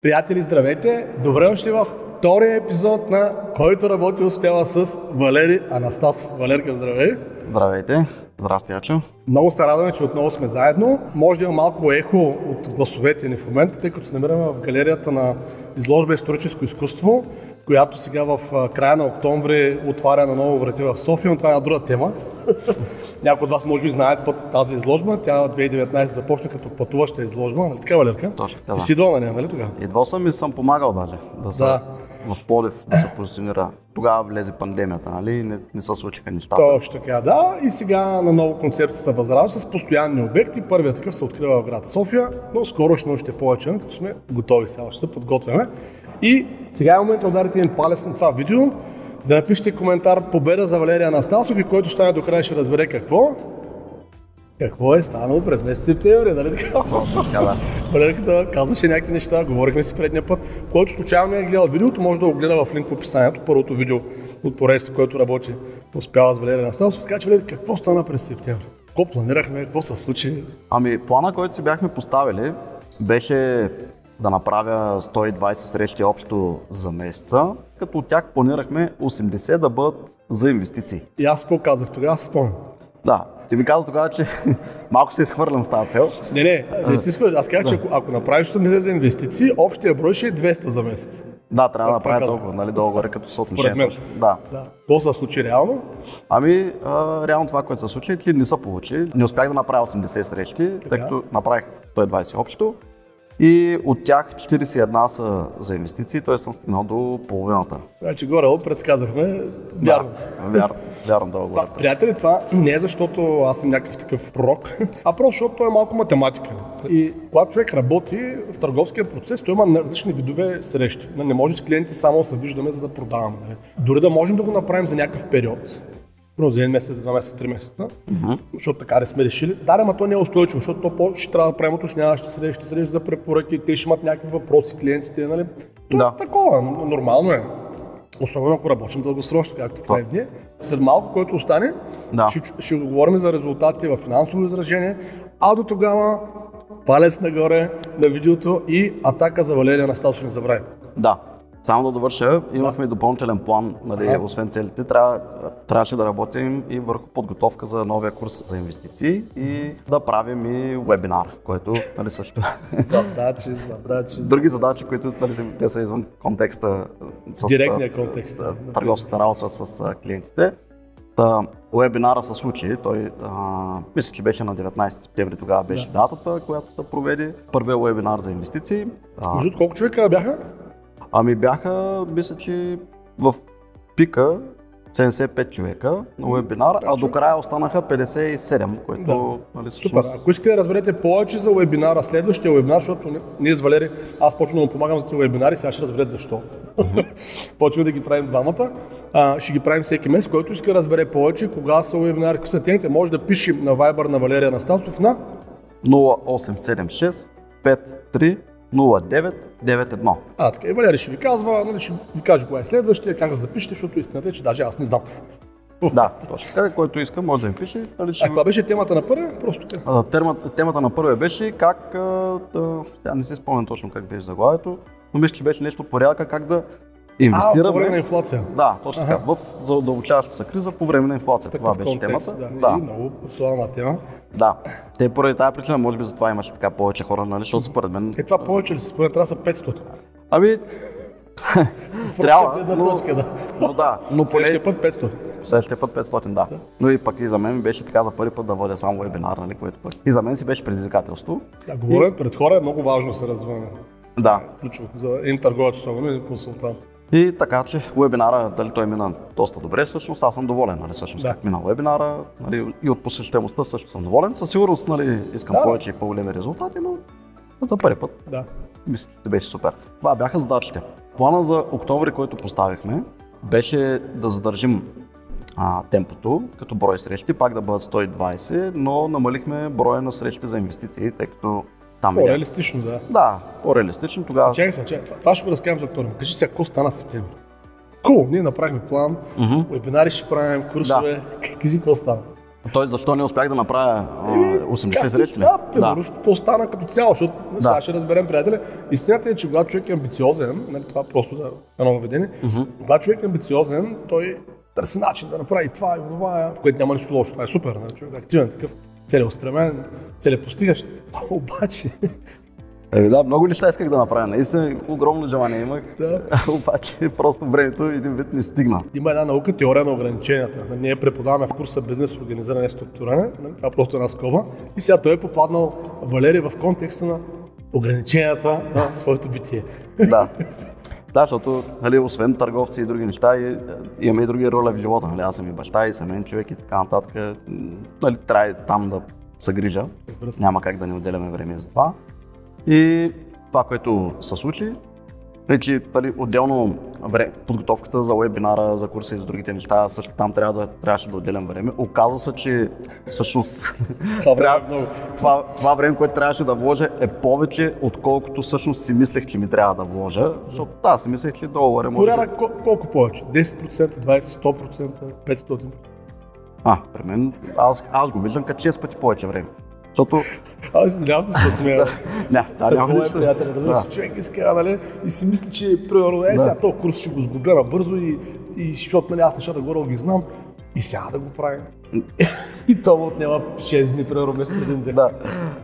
Приятели, здравейте! Добре дошли във втория епизод на Който работи успява с Валери Анастасов. Валерка, здравей! Здравейте! Здрасти, Ачо! Много се радваме, че отново сме заедно. Може да има малко ехо от гласовете ни в момента, тъй като се намираме в галерията на изложба Историческо изкуство, която сега в края на октомври отваря на ново врати в София, но това е една друга тема. Някои от вас може би знаят тази изложба. Тя 2019 започна като пътуваща изложба. Нали така, Валерка? Точно така. Ти си идвал на нея, нали тогава? Идвал съм и съм помагал даже в Пловдив да се позиционира. Тогава влезе пандемията, нали? И не се случиха нещата. Точно така, да. И сега на ново концепция се възражда с постоянни обекти. Първият такъв се открива в град София, но скоро ще научите повече, като сме готови сега, ще се подготвяме. И сега е момент да ударите един палец на това видео, да напишете коментар победа за Валери Анастасов и който стане до края ще разбере какво е станало през месец септември, нали така? Валерката казваше някакви неща, говорихме си предния път. Който случайно не е гледал видеото, може да го гледа в линк в описанието. Първото видео от поредицата, който работи успява с Валери Анастасов. Така че, Валери, какво стана през септември? Какво планирахме, какво се случи? Ами, плана, който си бяхме поставили, беше да направя 120 срещи общо за месеца, като от тях планирахме 80 да бъдат за инвестиции. И аз какво казах тогава, се спомням. Да, ти ми каза тогава, че малко се изхвърлям с тази цел. Не си изхвърляш. Аз казах, че ако направиш 80 за инвестиции, общия брой ще е 200 за месец. Да, трябва да направя толкова, нали, долу-горе като съотношение. Да. Какво се случи реално? Ами, реално това, което се случи, не са получили. Не успях да направя 80 срещи, тъй като направих 120 общо. И от тях 41 са за инвестиции, т.е. съм стигнал до половината. Значи горе предсказахме, вярно. Да, вярно долу-горе. Приятели, това не е защото аз съм някакъв такъв пророк, а просто защото той е малко математика. И когато човек работи в търговския процес, той има различни видове срещи. Не може с клиенти само да се виждаме, за да продаваме. Дори да можем да го направим за някакъв период, за един месец, 2 месеца, 3 месеца, защото така не сме решили. Да, ама то не е устойчиво, защото то ще трябва да правим уточняващи срещи за препоръки, те ще имат някакви въпроси, клиентите, нали? Това е такова, нормално е. Особено ако работим дългосрочно, както правим ние. След малко, който остане, ще говорим за резултати в финансово изражение, а до тогава палец нагоре на видеото и атака за Валери Анастасов, не забравяй. Да. Само да довърша, имахме допълнителен план, нали, освен целите, трябваше да работим и върху подготовка за новия курс за инвестиции и да правим и вебинар, който, нали, също... Задачи. Други задачи, които, нали, те са извън контекста с директния контекст, търговската работа с клиентите. Уебинара се случи, той мисля, че беше на 19 септември, тогава беше датата, която се проведе. Първият уебинар за инвестиции. Между колко човека бяха? Ами бяха, мисля, че в пика 75 човека на уебинара, а до края останаха 57, което нали, супер. Ако искате да разберете повече за уебинара, следващия уебинар, защото ние с Валери, аз почвам да му помагам за тези уебинари, сега ще разберете защо. Почваме да ги правим двамата. Ще ги правим всеки месец, който иска да разбере повече, кога са уебинари, какви са темите, може да пише на Viber на Валери Анастасов на 0876 53 0991. Така и Валери ще ви казва, нали, ще ви каже кога е следващия, как да запишете, защото истината е, че даже аз не знам. Да, точно така, който иска, може да ми пише. Каква беше темата на първия? Просто така. Темата на първия беше как, не си спомням точно как беше заглавието, но мисля, че беше нещо по порядъка, как да инвестираме. По време на инфлация. Да, точно така. В задълбочаваща се криза по време на инфлация. Това беше темата. Да. И много актуална тема. Да. Те поради тази причина, може би затова имаше така повече хора, нали, защото според мен... Това повече ли? Според трябва са 500. Ами... трябва, но поне... Следващия път 500. Следващия път 500, да. Но и пък и за мен беше така за първи път да водя само вебинар, нали, което пък и за мен си беше предизвикателство. Говоря пред хора е много важно да се развива. Да. Ключово за един търговец, особено един консултант. И така, че вебинара, дали той мина доста добре, всъщност аз съм доволен, нали, всъщност как мина вебинара, нали, и от посещаемостта също съм доволен. Със сигурност, нали, искам повече и по-големи резултати, но за първи път мисля, че беше супер. Това бяха задачите. Плана за октомври, който поставихме, беше да задържим темпото, като брой срещи, пак да бъдат 120, но намалихме броя на срещи за инвестиции, тъй като там по-реалистично, да. Да, по-реалистично тогава. Чакай, това ще го разкажем за октомври. Кажи сега, какво стана септември? Ние направихме план, вебинари ще правим, курсове. Кажи какво стана. Той защо не успях да направя 80 срещи ли? Да, примерно, то стана като цяло, защото сега ще разберем, приятели. Истината е, че когато човек е амбициозен, нали, това просто да едно въведение, когато човек е амбициозен, той търси начин да направи това и това, в което няма нищо лошо. Това е супер, нали, човек е активен, такъв, целеустремен, целепостигащ. Обаче... Да, много неща исках да направя. Наистина огромно желание имах, обаче просто времето един вид не стигна. Има една наука, теория на ограниченията. Ние преподаваме в курса бизнес, организиране и структуриране, това е просто една скоба. И сега той е попаднал, Валери, в контекста на ограниченията на своето битие. Да. Да, защото нали, освен търговци и други неща, имаме и други роли в живота. Нали, аз съм и баща, и семейен човек и така нататък. Нали, трябва там да се грижа. Няма как да не отделяме време за това. И това, което се случи, че отделно подготовката за уебинара, за курса и за другите неща, също там трябваше да отделям време. Оказа се, че всъщност това време, което трябваше да вложа е повече, отколкото всъщност си мислех, че ми трябва да вложа. Защото аз си мислех, че долу може... Колко повече? 10%, 20%, 100%, 500%? При мен, аз го виждам като 6 пъти повече време. Защото... Аз извинявам се, че смея. Няма нищо. Приятел, разбираш, човек иска, нали, и си мисли, че примерно, сега този курс ще го сгубя набързо и защото нали, аз нещата горе ги знам и сега да го правим. И това отнема 6 дни, примерно, вместо един ден. Да,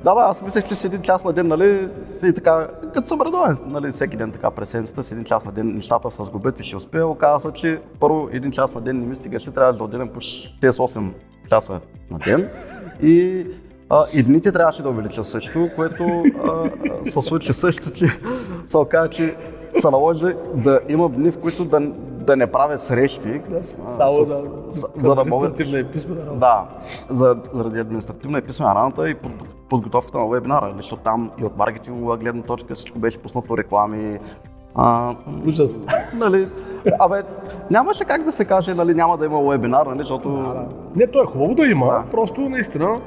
аз мислех, че с един час на ден, нали, и така, като съм редовен, нали, всеки ден така през седмицата, с един час на ден нещата се сгубят и ще успея. Оказа се, че първо един час на ден не ми стигаше, трябва да отделям по 6-8 часа на ден и дните трябваше да увелича също, което се случи също, че се оказа, че се наложи да имам дни, в които да не правя срещи. За административна и писмена работа. Да, заради административна и писмена работа и подготовката на вебинара, защото там и от маркетингова гледна точка всичко беше пуснато реклами. Ужас. Нали, нямаше как да се каже, нали, няма да има вебинар, нали, защото... Не, то е хубаво да има, просто наистина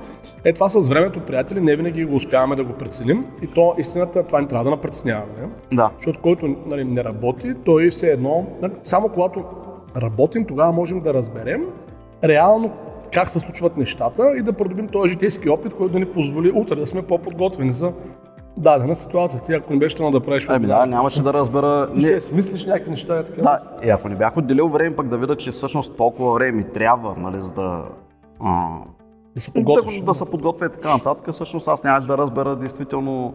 това с времето, приятели, не винаги го успяваме да го преценим и то истината, това не трябва да напреценяваме. Да. Защото който нали, не работи, той все едно, нали, само когато работим, тогава можем да разберем реално как се случват нещата и да придобим този житейски опит, който да ни позволи утре да сме по-подготвени за дадена ситуация. Ти ако не беше да правиш нямаше да разбера... Ти се смислиш някакви неща. Така, да, и ако не бях отделил време пък да видя, че всъщност толкова време ми трябва, нали, за да се подготвя и така нататък, всъщност аз нямаше да разбера действително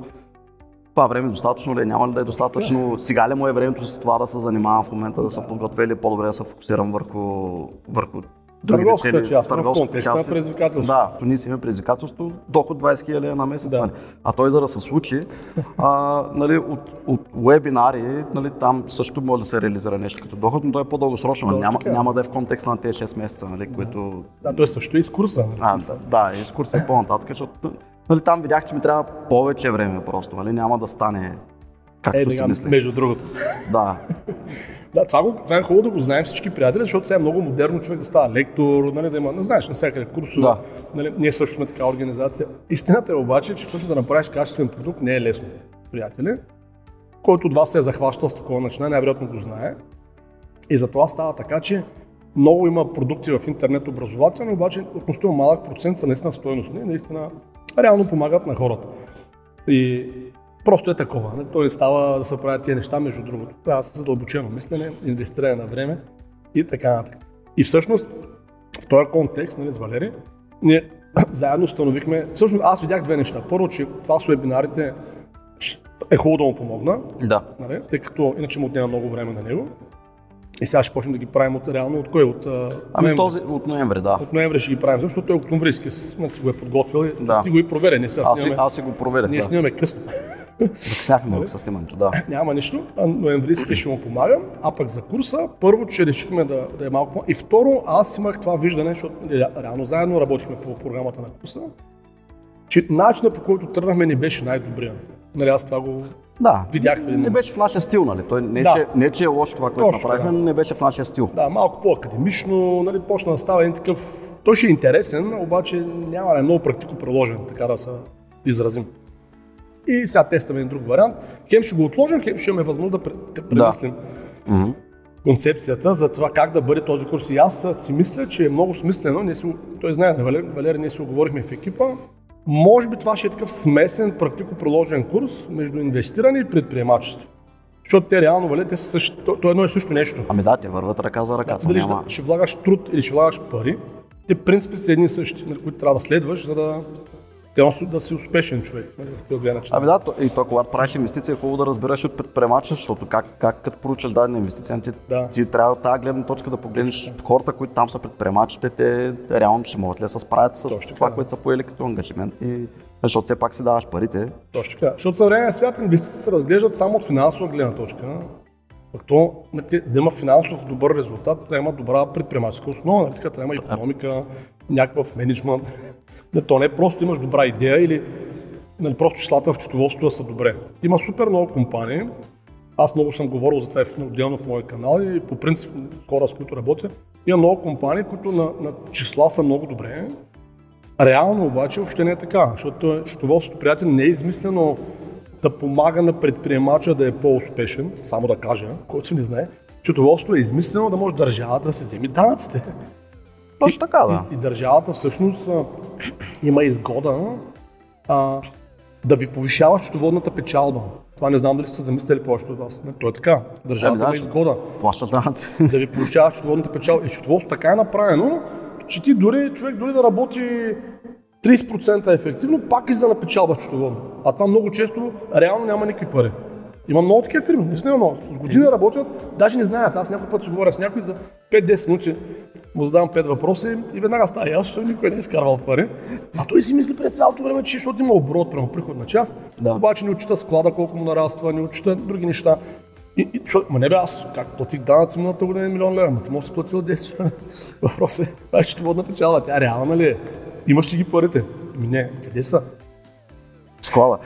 това време достатъчно ли, няма ли да е достатъчно, сега ли му е времето с това да се занимавам в момента, да се подготвя или по-добре да се фокусирам върху търговската част, в контекста на предизвикателство. Да, то ние си имаме предизвикателство, доход 20 000 на месец, нали. А той за да се случи, нали, от вебинари, нали, там също може да се реализира нещо като доход, но той е по-дългосрочно, няма да е в контекста на тези 6 месеца, нали, които... Да, той също и с курса. Да, и с курса е по-нататък, защото нали, там видях, че ми трябва повече време просто, нали, няма да стане както си мислех. Между другото. Да. Да, това е хубаво да го знаем всички приятели, защото сега е много модерно човек да става лектор, нали, да има, не знаеш, навсякъде курсове. Да. Нали, ние също сме така организация. Истината е обаче, че всъщност да направиш качествен продукт не е лесно, приятели. Който от вас се е захващал с такова начинание, най-вероятно го знае. И затова става така, че много има продукти в интернет образователни, обаче относително малък процент са наистина стойностни, наистина реално помагат на хората. И просто е такова. Не? То не става да се правят тези неща, между другото. Трябва да се задълбочено мислене, инвестиране на време и така нататък. И всъщност в този контекст, нали, с Валери, ние заедно установихме, всъщност аз видях две неща. Първо, че това с вебинарите е хубаво да му помогна, нали, тъй като иначе му отнема много време на него. И сега ще почнем да ги правим реално от кой? От ноември, да. От ноември ще ги правим, защото той октомврийски си го е подготвил и си го и проверя. Аз си го проверя. Ние снимаме късно. Закъсняхме много със снимането, да. Няма нищо, ноемврийски ще му помагам, а пък за курса, първо, че решихме да е малко по... И второ, аз имах това виждане, защото реално заедно работихме по програмата на курса, че начинът, по който тръгнахме, не беше най-добрия. Нали, аз това го видях в един. Не беше в нашия стил, нали? Той не че е лошо това, което направихме, но не беше в нашия стил. Да, малко по-академично, нали, почна да става един такъв... Той ще е интересен, обаче няма да е много практико приложен, така да се изразим. И сега тестваме един друг вариант. Хем ще го отложим, хем ще имаме възможност да премислим концепцията за това как да бъде този курс. И аз си мисля, че е много смислено. Той знае, Валери, ние си оговорихме в екипа, Може би това ще е такъв смесен практико-приложен курс между инвестиране и предприемачество. Защото те реално, вали, те са същи, то е едно и също нещо. Ами да, те върват ръка за ръка. Дали ще влагаш труд или ще влагаш пари, те принципи са едни и същи, които трябва да следваш, за да си успешен човек. Ами да, и то когато правиш инвестиция е хубаво да разбереш от предприемача, защото как като поручаш дадена инвестиция, ти трябва от тази гледна точка да погледнеш хората, които там са предприемачите, те реално ще могат ли да се справят с това, което са поели като ангажимент, защото все пак си даваш парите. Точно така, защото съвременният свят инвестиции се разглеждат само от финансова гледна точка. За да има финансов добър резултат, трябва да има добра предприемаческа основа, така трябва да има икономика, някакъв мениджмънт. То не е просто имаш добра идея или просто числата в счетоводството да са добре. Има супер много компании, аз много съм говорил за това отделно в моя канал и по принцип хора, с които работя. Има много компании, които на числа са много добре. Реално обаче въобще не е така, защото счетоводството, приятел, не е измислено да помага на предприемача да е по-успешен, само да кажа, който не знае. Счетоводството е измислено да може държавата да си вземе данъците. Точно така, да. И държавата всъщност има изгода да ви повишава счетоводната печалба. Това не знам дали сте замислили повечето от вас. То е така. Държавата има изгода да ви повишава счетоводната печалба. И счетоводството така е направено, че човек дори да работи 30% ефективно, пак излиза на печалба счетоводно. А това много често реално няма никакви пари. Има много такива фирми, наистина много. С години работят, даже не знаят. Аз някой път си говоря с някой за 5-10 минути, му задавам 5 въпроси и веднага става ясно, защото никой не е изкарвал пари. А той си мисли през цялото време, че защото има оборот, прямо приход на час, обаче не отчита склада колко му нараства, не отчита други неща. Ма не бе, аз как платих данъци миналата година 1 милион лева, ти може да си платил 10. Въпросът е, това е счетоводна печалба, тя реална ли е? Имаш ли ги парите? Не, къде са? Склада.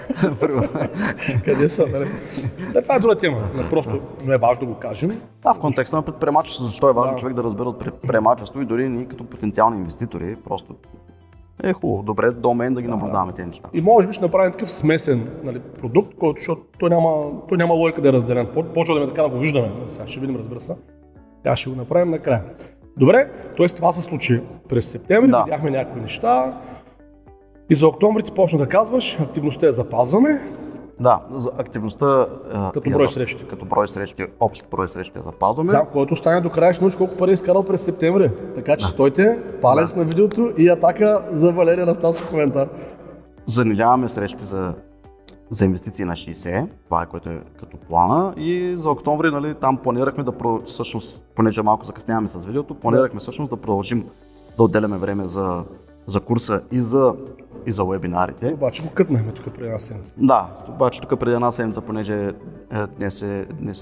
Къде са? Това е друга тема, просто не е важно да го кажем. В контекста на предприемачеството, защо е важно човек да разбере от предприемачество и дори ние като потенциални инвеститори, просто е хубаво, добре до мен да ги наблюдаваме тези неща. И може би ще направим такъв смесен продукт, който, защото той няма логика да е разделен. Почваме така да го виждаме, сега ще видим, разбира се. Тя ще го направим накрая. Добре, т.е. това се случи през септември, видяхме някакви неща. И за октомври ти почна да казваш, активността я запазваме. Да, за активността като брой срещи. Като брой срещи, общ брой срещи я запазваме. За който стане до края, ще научиш колко пари е изкарал през септември. Така че стойте, палец на видеото и атака за Валерия Анастасов в коментар. Занижаваме срещи за инвестиции на 60, това е което е като плана, и за октомври там планирахме всъщност, понеже малко закъсняваме с видеото, планирахме всъщност да продължим да отделяме време за курса и за вебинарите. Обаче го кътнахме тук преди една седмица. Да, обаче тук преди една седмица, понеже днес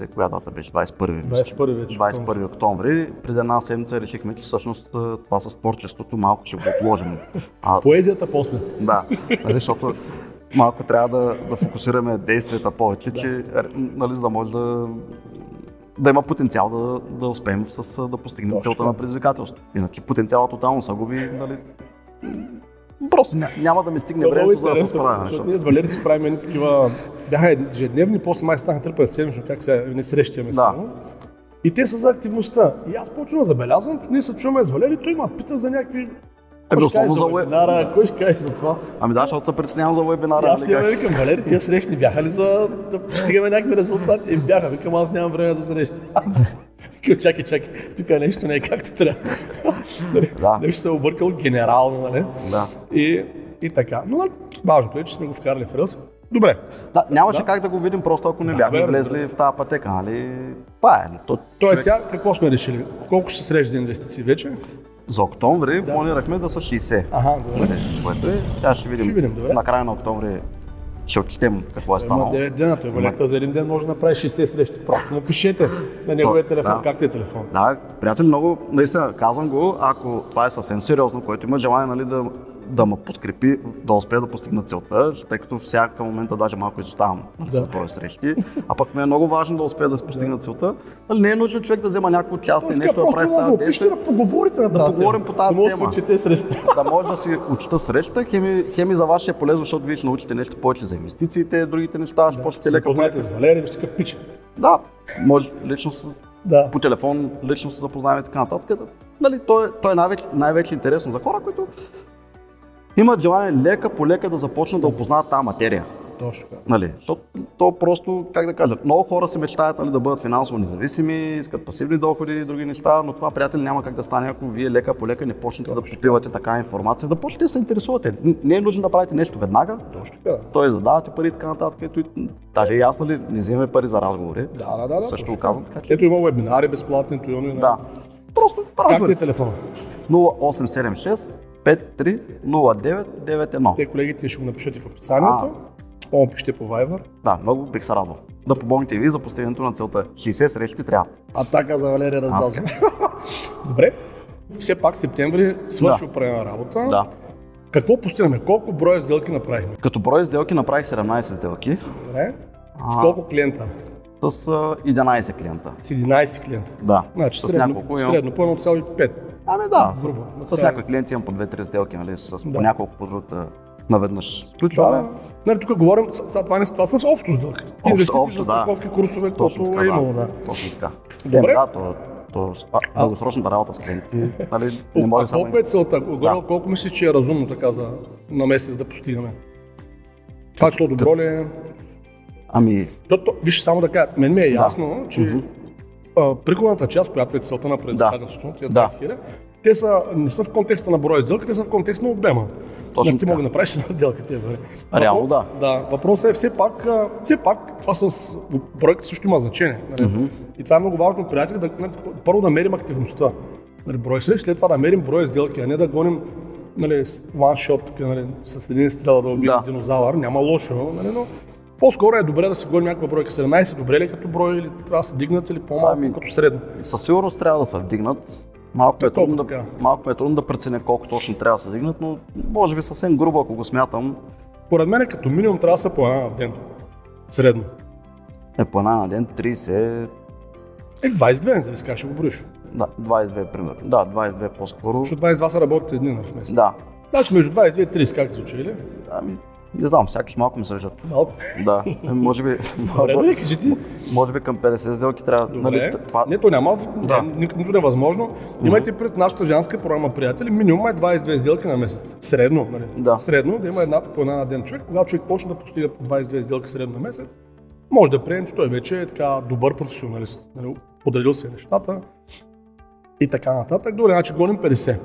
е коя дата беше? 21 октомври. Преди една седмица решихме, че всъщност това с творчеството малко ще го отложим. Поезията после. Да, защото малко трябва да фокусираме действията повече, че за да може да има потенциал да успеем да постигнем целта на предизвикателство. Иначе потенциалът тотално се губи, просто няма да ми стигне времето, за да се справя. Ние с Валери си правим такива, бяха ежедневни, после май станаха тръпен седмично, как сега не срещаме само. И те са за активността. И аз почвам да забелязвам, че ние се чуваме с Валери, той ма пита за някакви... Кой ще каже за вебинара, кой ще каже за това? Ами да, защото се притеснявам за вебинара. Аз си викам, Валери, тия срещи бяха ли за да постигаме някакви резултати? Бяха, викам, аз нямам време за срещи. Чакай, тук нещо не е както трябва. Нещо се е объркал генерално, нали? Да. И така. Но важното е, че сме го вкарали в релс. Добре. Да, нямаше как да го видим, просто ако не бяхме влезли в тази пътека, нали? Това е. Тоест сега какво сме решили? Колко ще се среща за инвестиции вече? За октомври планирахме да са 60. Добре. Което е, сега ще видим. На края на октомври ще отчетем какво е станало. 9 дена, той Валекта за един ден може да направи 60 срещи. Просто му пишете на неговия телефон. Как ти е телефон? Да, приятели, много, наистина казвам го, ако това е съвсем сериозно, който има желание да ме подкрепи, да успее да постигна целта, тъй като всяка момента даже малко изоставам с брой срещи, а пък ми е много важно да успее да се постигна целта. Не е нужно човек да взема някакво участие, нещо да прави в тази действие. Да поговорите на тази поговорим по тази тема. Да може да си учите среща, хеми за вас ще е полезно, защото вие ще научите нещо повече за инвестициите, другите неща, ще почнете леко. Запознаете с Валерия, ще такъв пич. Да, може лично по телефон, лично се запознаем и така нататък. Той е най-вече интересно за хора, които имат желание лека по лека да започнат да опознават тази материя. Точно така. Нали? То просто, как да кажа, много хора си мечтаят, нали, да бъдат финансово независими, искат пасивни доходи и други неща, но това, приятели, няма как да стане, ако вие лека по лека не почнете да попивате такава информация, да почнете да се интересувате. Не е нужно да правите нещо веднага. Точно така. Той да давате пари и така нататък. Даже и аз, нали, не взимаме пари за разговори. Да. Също го казвам. Ето има вебинари безплатни, Да. Просто Как ти е телефона? 0876 530991. Те колегите ще го напишете в описанието. О, пишете по Viber. Да, много бих се радвал. Да помогнете и ви за постигането на целта. 60 срещи трябва. Атака за Валерия Раздазов. Добре. Все пак септември свърши определена работа. Да. Какво постигнахме? Колко броя сделки направихме? Като брой сделки направих 17 сделки. Добре. С колко клиента? С 11 клиента. С 11 клиента. Да. Значи с средно, няколко имам. средно по 1,5. Ами да, Грубо. с някои клиенти имам по 2-3 сделки, нали, по няколко продукта наведнъж. Да. Нали, тук говорим, това са общо сделки. Инвестиции за страховки, курсове, каквото е имало. Да. Точно така. Добре. Дългосрочната работа с клиенти, нали, не може само... Колко е целта? Колко мислиш, че е разумно така на месец да постигаме? Това число добро ли е? Ами... Виж, само да кажа, мен ми е ясно, че приходната част, която е целта на предизвикателството, тия 20 000, те не са в контекста на броя сделки, те са в контекста на обема. Точно ти мога да направиш една сделка тия бъде. Реално да. Да, въпросът е все пак това с бройката също има значение. Нали? И това е много важно, приятели, първо да мерим активността. Нали, брой след това да мерим броя сделки, а не да гоним, нали, one shot, нали, с един стрел да убием динозавър, няма лошо, нали, но по-скоро е добре да се гоним някаква бройка. 17 добре ли като брой, или трябва да се дигнат, или по-малко като средно? Със сигурност трябва да се вдигнат. Малко е трудно да преценя колко точно трябва да се дигнат, но може би съвсем грубо, ако го смятам. Поред мен като минимум трябва да са по една на ден. Средно. По една на ден 30... 22, не зависи как ще го броиш. Да, 22 примерно. Да, 22 по-скоро. Защото 22 са работите дни в месец. Да. Значи между 22 и 30, как ти звучи, или? Ами, не знам, сякаш малко ми се виждат. Малко? Да, може би... Добре, кажи ти. Може би към 50 сделки трябва... Добре, нали, това... не, то няма, нито невъзможно. Имайте пред нашата женска програма, приятели, минимум е 22 сделки на месец. Средно, нали? Да. Средно, да има по една на ден човек. Когато човек почне да постига 22 сделки средно на месец, може да приемем, че той вече е така добър професионалист. Нали? Подредил се нещата и така нататък. Добре, значи гоним 50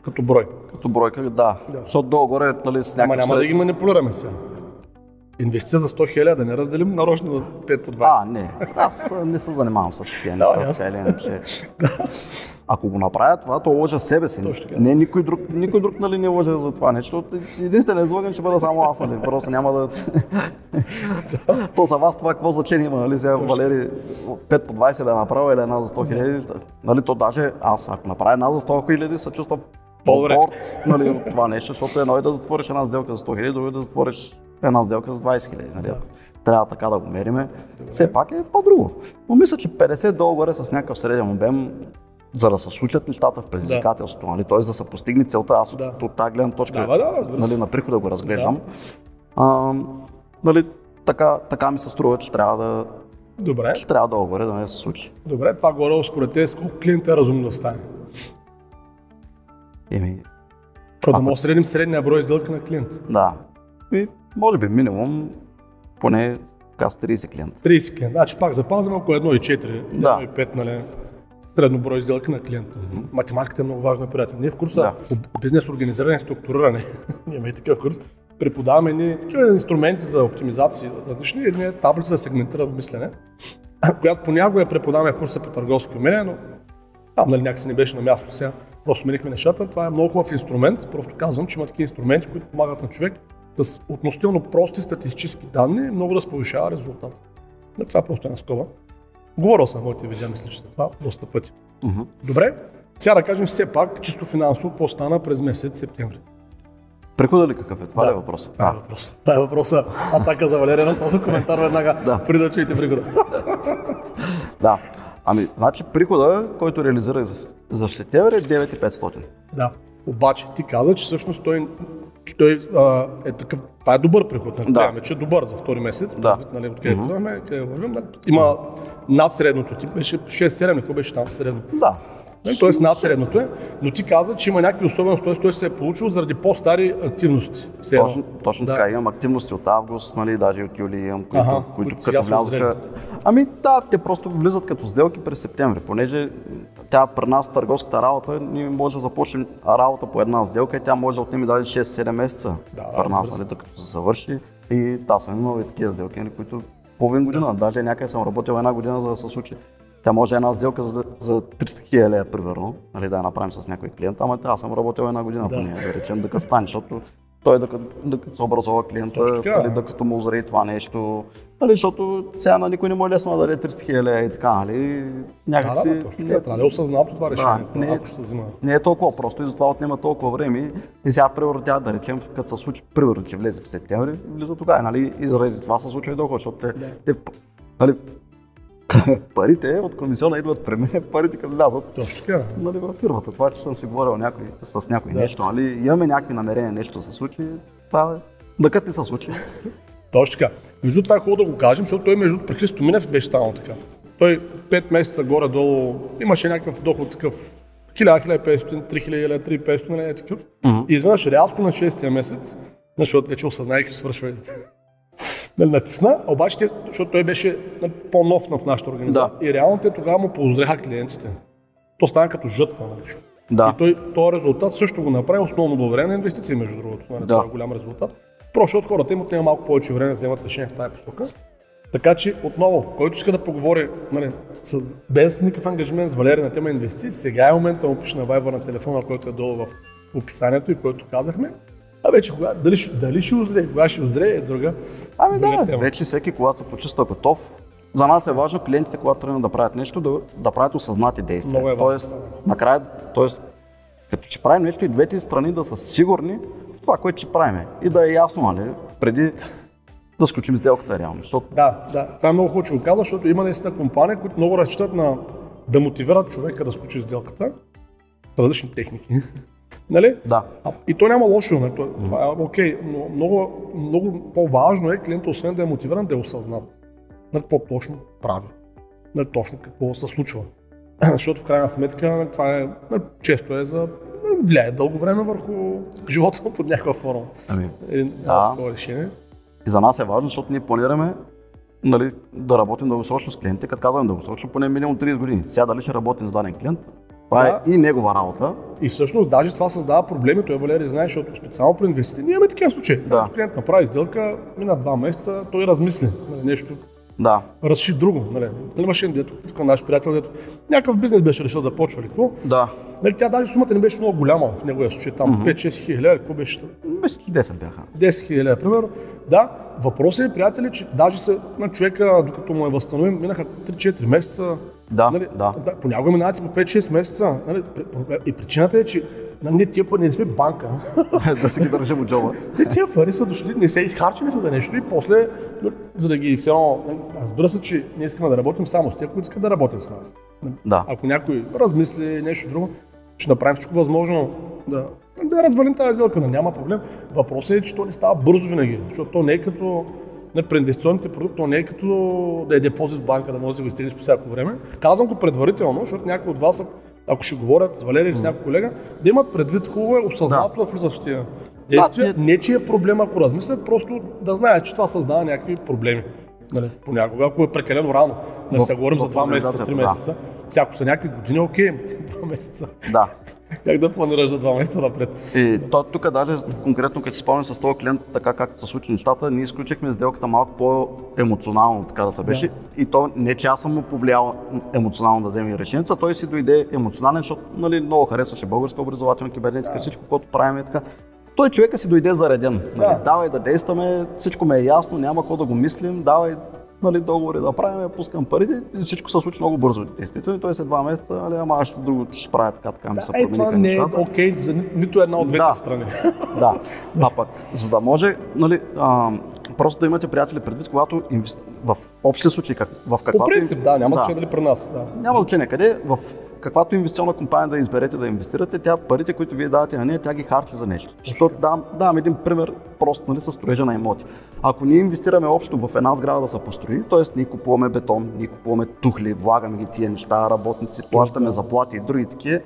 като брой. Като бройка, да. Защото долу-горе, нали, с някакъв... Няма да ги манипулираме сега. Инвестиция за 100 000, да не разделим нарочно на 5 по 20. Не. Аз не се занимавам с такива неща. Ако го направя това, то лъжа себе си. Не, никой друг нали, не лъжа за това нещо. Единственият излъган ще бъда само аз, нали. Просто няма да... То за вас това какво значение има, нали? Сега Валери 5 по 20 да е направил или една за 100 000. Нали, то даже аз, ако направя една за 100 000, се чувствам по-горд, нали, от това нещо, защото едно е да затвориш една сделка за 100 000, друго е да затвориш една сделка за 20 000. Нали? Трябва така да го мериме. Все пак е по-друго. Но мисля, че 50 долу-горе с някакъв среден обем, за да се случат нещата в предизвикателството, нали? Т.е. да се постигне целта. Аз от тази гледна точка нали, на прихода го разглеждам. Нали, така ми се струва, че трябва да... Добре. Че трябва долу-горе да не се случи. Добре, това горе според те, с колко клиента е разумно да стане? Защото да може да средния брой сделки на клиент. Да. И може би минимум поне така с 30 клиента. 30 клиента. Значи пак запазваме около 1,4, 1,5, нали, средно брой сделки на клиент. Математиката е много важна, приятел. Ние в курса по бизнес организиране и структуриране, имаме и такъв курс, преподаваме такива инструменти за оптимизация, различни таблици за сегментирано мислене, която понякога я преподаваме в курса по търговски умения, но там нали, някакси не беше на място сега. Просто сменихме нещата. Това е много хубав инструмент. Просто казвам, че има такива инструменти, които помагат на човек с относително прости статистически данни много да се повишава резултат. Това е просто една скоба. Говорил съм в моите видеа, мисля, че за това доста пъти. Добре, сега да кажем все пак, чисто финансово, какво стана през месец септември. Прихода ли какъв е? Това ли е въпросът? Това е въпросът. Атака за Валерия, разпазва коментар веднага, преди да чуете прихода. Да. Ами, значи прихода, който реализира за септември е 9500. Да. Обаче ти каза, че всъщност той е такъв, това е добър приход, нали? Че е добър за втори месец, нали, откъде вървим, има над средното, ти беше 6-7, какво беше там средно? Да. Тоест над средното е, но ти каза, че има някакви особености, т.е. той се е получил заради по-стари активности. Точно така, имам активности от август, нали, даже от юли имам, които като влязоха. Те просто влизат като сделки през септември, понеже тя при нас търговската работа, ние може да започнем работа по една сделка и тя може да отнеме даже 6-7 месеца при нас, нали, докато се завърши. И съм имал и такива сделки, които половин година, даже някъде съм работил една година, за да се случи. Тя може една сделка за 300 хиляди лева, примерно, нали, да я направим с някой клиент, ама аз съм работил една година по нея, да речем, докато стане, защото той докато се образува клиента, нали, докато му озрее това нещо, нали, защото сега на никой не му е лесно да даде 300 хиляди лева и така, нали, някакси... трябва да е осъзнато това решение, ако ще се взима. Не е толкова просто и затова отнема толкова време и сега, примерно, тя, да речем, като се случи, примерно, че влезе в септември, влиза тогава, нали, и заради това се случва и доход, защото те нали, парите от комисиона идват при мен, парите като влязат, нали, във фирмата. Това, че съм си говорил с някой нещо, нали, имаме някакви намерения нещо да се случи, това е, докато не се случи. Точно така. Между това е хубаво да го кажем, защото той между при Христо Минев беше станал така. Той 5 месеца горе-долу имаше някакъв доход такъв 1000, 1500, 3000, 3500, нали, такъв. И изведнъж рязко на 6-тия месец, защото вече осъзнаех, че свършва натисна, обаче, защото той беше по-нов в нашата организация. И реално те тогава му поздравяха клиентите. То стана като жътва. И този резултат също го направи основно благодарение на инвестиции, между другото. Това е голям резултат. Просто от хората им отнема малко повече време да вземат решение в тази посока. Така че отново, който иска да поговори без никакъв ангажимент с Валери на тема инвестиции, сега е момента да му пише на Viber на телефона, който е долу в описанието и който казахме. А вече дали ще озрее, кога ще озрее е друга. Вече всеки, когато се почувства готов. За нас е важно клиентите, когато тръгнат да правят нещо, да правят осъзнати действия. Тоест, накрая, като че правим нещо и двете страни да са сигурни в това, което ще правим. И да е ясно, нали, преди да сключим сделката реално. Да, това е много хубаво, че го казва, защото има наистина компания, които много разчитат да мотивират човека да сключи сделката с различни техники. Нали? Да. И то няма лошо, нали? Това е окей, но много по-важно е клиентът, освен да е мотивиран, да е осъзнат. Какво точно прави, точно какво се случва. Защото в крайна сметка това често е за влияе дълго време върху живота му под някаква форма. Такова решение. И за нас е важно, защото ние планираме, нали, да работим дългосрочно с клиентите, като казваме дългосрочно, поне минимум 30 години. Сега дали ще работим с даден клиент, това е и негова работа. И всъщност даже това създава проблеми, той Валери знае, защото специално при инвестициите ние имаме такива случаи. Клиент направи сделка, мина 2 месеца, той размисли нещо. Разши друго. Нали имаше тук наш приятел, някакъв бизнес беше решил да почва ли какво. Тя даже сумата не беше много голяма в неговия случай, там 5-6 хиляди, какво беше? 10 бяха. 10 хиляди, примерно. Въпросът е, приятели, че даже на човека, докато му е възстановим, минаха 3-4 месеца. Понякога минавате по 5-6 месеца. Нали? И причината е, че тия пари не сме банка. Да си ги държим от джоба. Тия пари са дошли, не се изхарчили за нещо и после, за да ги все едно, разбира се, че не искаме да работим само с тия, които искат да работят с нас. Ако някой размисли нещо друго, ще направим всичко възможно да развалим тази сделка, но няма проблем. Въпросът е, че то не става бързо винаги, защото то не е като при инвестиционните продукти, то не е като да е депозит в банка, да може да го изтеглиш по всяко време. Казвам го предварително, защото някои от вас, ако ще говорят с Валери или с някой колега, да имат предвид хубаво е осъзнато да влизат в тия действия. Не че е проблем, ако размислят, просто да знаят, че това създава някакви проблеми. Понякога, ако е прекалено рано. Сега говорим за 2 месеца, 3 месеца. Всяко са някакви години, окей, 2 месеца. Как да планираш за 2 месеца напред? И тук даже конкретно, като си спомням с този клиент, така както се случи нещата, ние изключихме сделката малко по-емоционално, така да се беше. И то не че аз съм му повлиял емоционално да вземе решението, той си дойде емоционален, защото много харесваше българска образователна кибернетика, всичко, което правим и така. Той човека си дойде зареден. Давай да действаме, всичко ме е ясно, няма какво да го мислим, давай договори да правим, пускам парите и всичко се случи много бързо. Действително, той след 2 месеца, ама аз друго ще правя така ми се промениха това не е окей за нито една от двете страни. А пък, за да може, просто да имате приятели предвид, когато в общия случай, в каквато... По принцип, да, няма значение дали при нас. Да. Няма значение къде, в каквато инвестиционна компания да изберете да инвестирате, тя парите, които вие давате на нея, тя ги харчи за нещо. Защото давам един пример просто, нали, с строежа на имоти. Ако ние инвестираме общо в една сграда да се построи, т.е. ние купуваме бетон, ние купуваме тухли, влагаме ги тия неща, работници, плащаме заплати и други такива,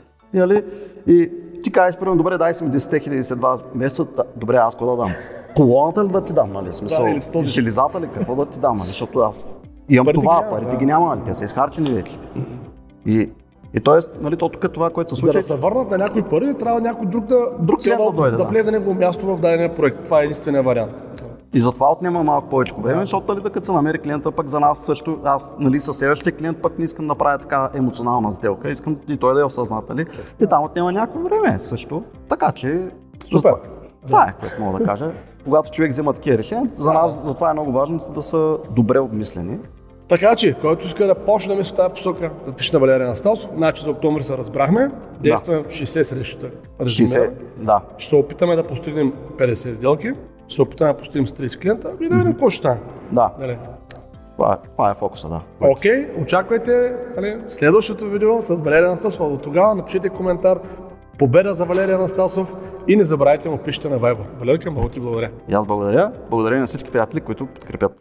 и ти кажеш, примерно, добре, дай си ми 10 000 след 2 месеца, добре, аз какво да дам? Колоната ли да ти дам, нали? Смисъл, железата ли, какво да ти дам, нали? Защото аз имам парите ги няма, нали? Те са изхарчени вече. И т.е. нали, тук това, което се случва. За да се върнат на някои пари, трябва някой друг да влезе негово място в дадения проект. Това е единствения вариант. И затова отнема малко повече време, защото нали, като се намери клиента, пък за нас също, аз нали, със следващия клиент пък не искам да направя така емоционална сделка, искам и той да е осъзнат, нали? И там отнема някакво време също. Така че, супер. Това е, което мога да кажа. Когато човек взема такива решения, за нас затова е много важно да са добре обмислени. Така че, който иска да почне да мисли в тази посока, да пише на Валерий Анастасов. Значи за октомври се разбрахме, действаме 60 срещу резюмера. Да. Ще се опитаме да постигнем 50 сделки, ще се опитаме да постигнем с 30 клиента и да видим какво ще стане. Да. Това е фокуса, да. Окей, очаквайте следващото видео с Валерий Анастасов. До тогава напишете коментар, победа за Валерий Анастасов и не забравяйте му пишете на Viber. Валерий, много ти благодаря. И аз благодаря. Благодаря на всички приятели, които подкрепят